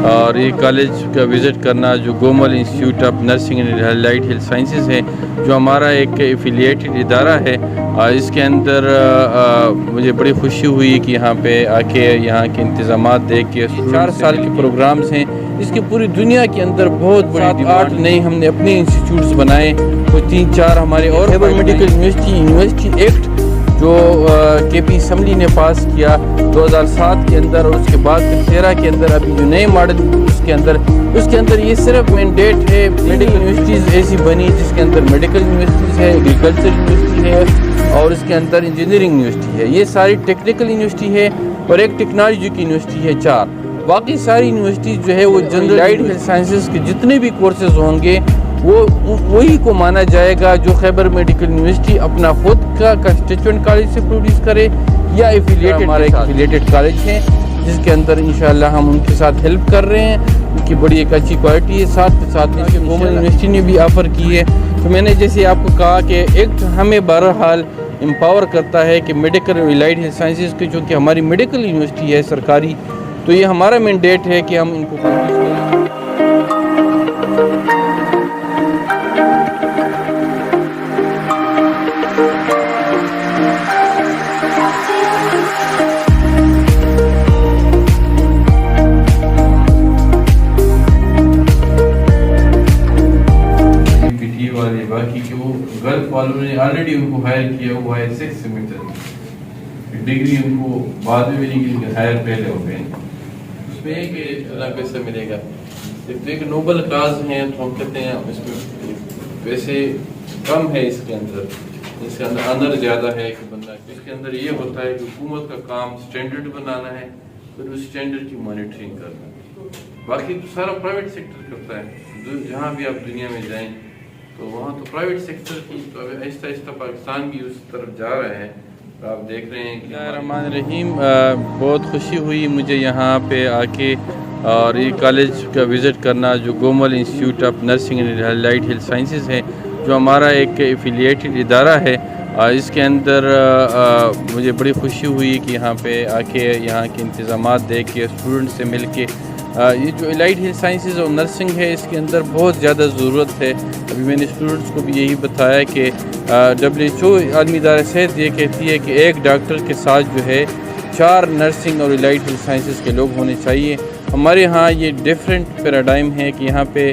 और ये कॉलेज का विज़िट करना जो Gomal institute of nursing and allied health sciences है, जो हमारा एक एफिलिएटेड इदारा है। इसके अंदर मुझे बड़ी खुशी हुई कि यहाँ पे आके यहाँ के इंतज़ामात देख के 4 साल के प्रोग्राम्स हैं। इसकी पूरी दुनिया के अंदर बहुत बड़ी 8 नए हमने अपने इंस्टीट्यूट्स बनाए, कोई 3-4 हमारे और खैबर मेडिकल यूनिवर्सिटी एक्ट जो केपी असम्बली ने पास किया 2007 के अंदर, और उसके बाद 13 के अंदर अभी जो नए मॉडल उसके अंदर ये सिर्फ मैंडेट है। मेडिकल यूनिवर्सिटीज़ ऐसी बनी जिसके अंदर मेडिकल यूनिवर्सिटीज़ है, एग्रीकल्चर यूनिवर्सिटी है और उसके अंदर इंजीनियरिंग यूनिवर्सिटी है। ये सारी टेक्निकल यूनिवर्सिटी है और एक टेक्नोलॉजी की यूनिवर्सिटी है 4। बाकी सारी यूनिवर्सिटी जो है वो जनरल अलाइड हेल्थ साइंसेज के जितने भी कोर्सेज होंगे वो वही को माना जाएगा जो खैबर मेडिकल यूनिवर्सिटी अपना खुद का कंस्टिट्यूएंट कॉलेज से प्रोड्यूस करे या एफिलिएटेड, हमारा एक एफिलिएटेड कॉलेज है जिसके अंदर इंशाल्लाह हम उनके साथ हेल्प कर रहे हैं। उनकी बड़ी एक अच्छी क्वालिटी है। साथ के साथ में गोमल यूनिवर्सिटी ने भी ऑफ़र की है। तो मैंने जैसे आपको कहा कि एक्ट हमें बहरहाल एम्पावर करता है कि मेडिकल और अलाइड हेल्थ साइंसेज की, जो कि हमारी मेडिकल यूनिवर्सिटी है सरकारी, तो ये हमारा मैंडेट है कि हम इनको प्रोड्यूस करें। बाकी कि वो गल्फ वालों ने ऑलरेडी उनको हायर किया हुआ है 6 सेमेस्टर डिग्री, उनको बाद में मिलेगी, हायर पहले हो गए। उसमें एक अलग पैसा मिलेगा। एक नोबल काज है तो हम कहते हैं इसमें पैसे कम है, इसके अंदर ज़्यादा है कि बंदा इसके अंदर ये होता है कि हुकूमत का काम स्टैंडर्ड बनाना है, फिर उस स्टैंडर्ड की मॉनिटरिंग करना। बाकी तो सारा प्राइवेट सेक्टर करता है। जहाँ भी आप दुनिया में जाएं तो वहाँ तो प्राइवेट सेक्टर की, तो आहिस्ता आहिस्ता पाकिस्तान भी उस तरफ जा रहा है। तो आप देख रहे हैं कि रहमान रहीम, बहुत खुशी हुई मुझे यहाँ पे आके और ये कॉलेज का विज़िट करना जो Gomal institute of nursing and allied health sciences है, जो हमारा एक एफिलिएटेड इदारा है। इसके अंदर मुझे बड़ी खुशी हुई कि यहाँ पे आके यहाँ के इंतज़ामात देख के स्टूडेंट से मिल के ये जो अलाइड हेल्थ साइंसेज और नर्सिंग है इसके अंदर बहुत ज़्यादा ज़रूरत है। अभी मैंने स्टूडेंट्स को भी यही बताया कि WHO आलमी इदारा सेहत ये कहती है कि एक डॉक्टर के साथ जो है 4 नर्सिंग और अलाइड हेल्थ साइंसेज के लोग होने चाहिए। हमारे यहाँ ये डिफरेंट पैराडाइम है कि यहाँ पे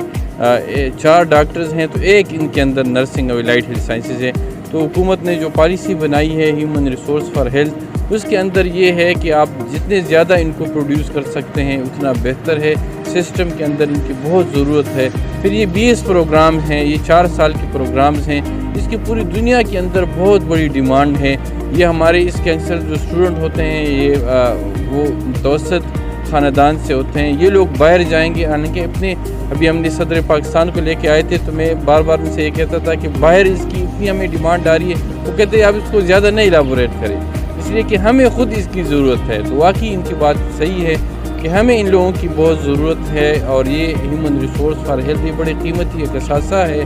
4 डॉक्टर्स हैं तो एक इनके अंदर नर्सिंग और अलाइड हेल्थ साइंसेज है। तो हुकूमत ने जो पॉलिसी बनाई है ह्यूमन रिसोर्स फॉर हेल्थ, उसके अंदर ये है कि आप जितने ज़्यादा इनको प्रोड्यूस कर सकते हैं उतना बेहतर है। सिस्टम के अंदर इनकी बहुत ज़रूरत है। फिर ये 20 प्रोग्राम हैं, ये 4 साल के प्रोग्राम्स हैं, इसकी पूरी दुनिया के अंदर बहुत बड़ी डिमांड है। ये हमारे इस कैंसर जो स्टूडेंट होते हैं ये वो मुतवस्सित ख़ानदान से होते हैं। ये लोग बाहर जाएंगे, हालांकि अपने अभी हमने सदर पाकिस्तान को लेके आए थे तो मैं बार बार उनसे ये कहता था कि बाहर इसकी इतनी हमें डिमांड आ रही है, वो कहते हैं आप इसको ज़्यादा नहीं इलाबोरेट करें, इसलिए कि हमें ख़ुद इसकी ज़रूरत है। तो वाकई इनकी बात सही है कि हमें इन लोगों की बहुत ज़रूरत है। और ये ह्यूमन रिसोर्स फॉर हेल्थ ये बड़े कीमती एक असासा है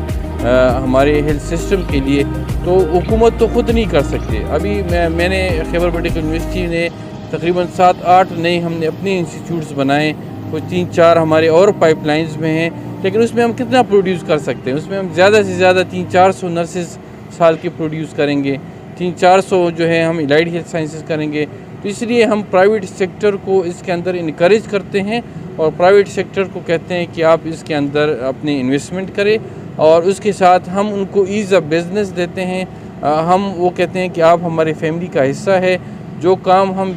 हमारे हेल्थ सिस्टम के लिए। तो हुकूमत तो ख़ुद नहीं कर सकते। अभी मैंने खैबर मेडिकल यूनिवर्सिटी ने तकरीबन 7-8 नए हमने अपने इंस्टीट्यूट्स बनाए, कुछ 3-4 हमारे और पाइपलाइंस में हैं, लेकिन उसमें हम कितना प्रोड्यूस कर सकते हैं? उसमें हम ज़्यादा से ज़्यादा 300-400 नर्सेज साल के प्रोड्यूस करेंगे, 300-400 जो है हम अलाइड हेल्थ साइंसेज करेंगे। तो इसलिए हम प्राइवेट सेक्टर को इसके अंदर इनकरेज करते हैं और प्राइवेट सेक्टर को कहते हैं कि आप इसके अंदर अपनी इन्वेस्टमेंट करें और उसके साथ हम उनको ईज़ ऑफ बिज़नेस देते हैं। हम वो कहते हैं कि आप हमारी फैमिली का हिस्सा है। जो काम हम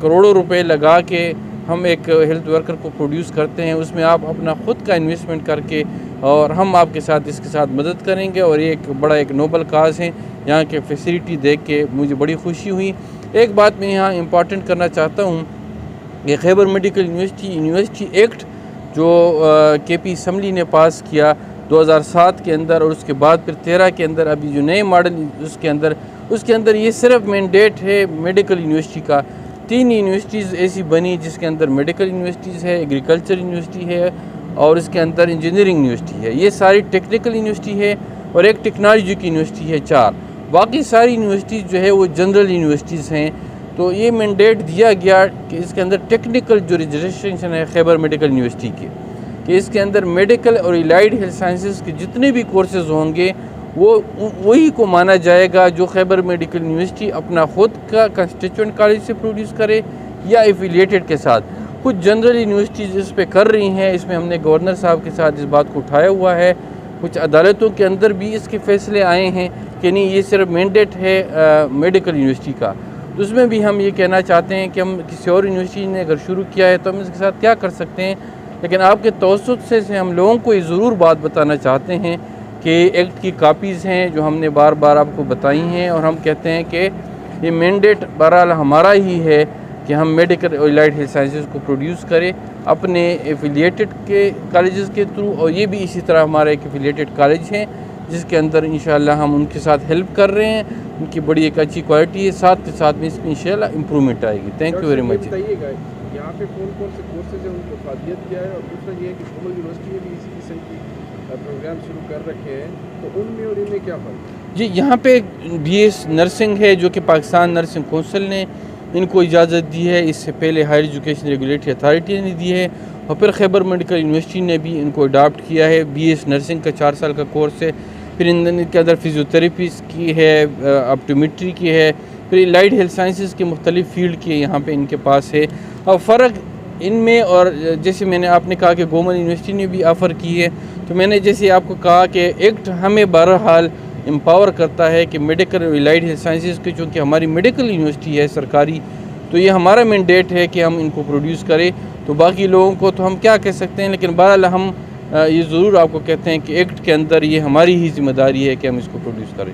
करोड़ों रुपए लगा के हम एक हेल्थ वर्कर को प्रोड्यूस करते हैं उसमें आप अपना ख़ुद का इन्वेस्टमेंट करके और हम आपके साथ इसके साथ मदद करेंगे। और ये एक बड़ा एक नोबल काज है। यहाँ के फैसिलिटी देख के मुझे बड़ी खुशी हुई। एक बात मैं यहाँ इम्पॉर्टेंट करना चाहता हूँ कि खैबर मेडिकल यूनिवर्सिटी एक्ट जो केपी असम्बली ने पास किया 2007 के अंदर और उसके बाद फिर 13 के अंदर अभी जो नए मॉडल उसके अंदर ये सिर्फ मैंडेट है मेडिकल यूनिवर्सिटी का। 3 यूनिवर्सिटीज़ ऐसी बनी जिसके अंदर मेडिकल यूनिवर्सिटीज़ है, एग्रीकल्चर यूनिवर्सिटी है और इसके अंदर इंजीनियरिंग यूनिवर्सिटी है। ये सारी टेक्निकल यूनिवर्सिटी है और एक टेक्नोलॉजी की यूनिवर्सिटी है 4। बाकी सारी यूनिवर्सिटीज़ जो है वो जनरल यूनिवर्सिटीज़ हैं तो ये मैंडेट दिया गया कि इसके अंदर टेक्निकल जो रजिस्ट्रेशन है खैबर मेडिकल यूनिवर्सिटी के, कि इसके अंदर मेडिकल और एलाइड हेल्थ साइंसेस के जितने भी कोर्सेज़ होंगे वो वही को माना जाएगा जो खैबर मेडिकल यूनिवर्सिटी अपना ख़ुद का कंस्टिट्यूएंट कॉलेज से प्रोड्यूस करे या एफिलिएटेड के साथ। कुछ जनरल यूनिवर्सिटीज़ इस पे कर रही हैं, इसमें हमने गवर्नर साहब के साथ इस बात को उठाया हुआ है। कुछ अदालतों के अंदर भी इसके फ़ैसले आए हैं कि नहीं, ये सिर्फ मैंडेट है मेडिकल यूनिवर्सिटी का। तो उसमें भी हम ये कहना चाहते हैं कि हम किसी और यूनिवर्सिटी ने अगर शुरू किया है तो हम इसके साथ क्या कर सकते हैं, लेकिन आपके तवज्जुह से हम लोगों को ये ज़रूर बात बताना चाहते हैं कि एक्ट की कापीज़ हैं जो हमने बार बार आपको बताई हैं, और हम कहते हैं कि ये मैंडेट बहरहाल हमारा ही है कि हम मेडिकल और एलाइड हेल्थ साइंसेस को प्रोड्यूस करें अपने एफिलिएटेड के कॉलेजेस के थ्रू, और ये भी इसी तरह हमारा एक एफिलिएटेड कॉलेज है जिसके अंदर इंशाल्लाह हम उनके साथ हेल्प कर रहे हैं। उनकी बड़ी एक अच्छी क्वालिटी है, साथ के साथ में इसमें इंशाल्लाह इम्प्रूवमेंट आएगी। Thank you very much. बताइएगा यहाँ पे कौन कौन से कोर्सेज हैं, उनको फादियत क्या है, और दूसरा ये है कि कॉमन यूनिवर्सिटी में भी इसी किस्म की प्रोग्राम शुरू कर रखे हैं, तो उनमें और इनमें क्या फ़र्क है? जी, यहाँ पे BS नर्सिंग है जो कि पाकिस्तान नर्सिंग कौंसिल ने इनको इजाज़त दी है, इससे पहले हायर एजुकेशन रेगुलेटरी अथॉरिटी ने दी है, और फिर खैबर मेडिकल यूनिवर्सिटी ने भी इनको अडॉप्ट किया है। BS नर्सिंग का 4 साल का कोर्स है, फिर इनके अंदर फिजियोथेरेपी की है, ऑप्टोमेट्री की है, फिर एलाइड हेल्थ साइंसेस के मुख्तलिफ फील्ड की यहाँ पे इनके पास है। और फ़र्क इनमें, और जैसे मैंने आपने कहा कि गोमन यूनिवर्सिटी ने भी ऑफ़र की है, तो मैंने जैसे आपको कहा कि एक्ट हमें बहरहाल एम्पावर करता है कि मेडिकल और एलाइड हेल्थ साइंसेस की, चूँकि हमारी मेडिकल यूनिवर्सिटी है सरकारी, तो ये हमारा मैंडेट है कि हम इनको प्रोड्यूस करें। तो बाकी लोगों को तो हम क्या कह सकते हैं, लेकिन बहरहाल हम ये ज़रूर आपको कहते हैं कि एक्ट के अंदर ये हमारी ही जिम्मेदारी है कि हम इसको प्रोड्यूस करें।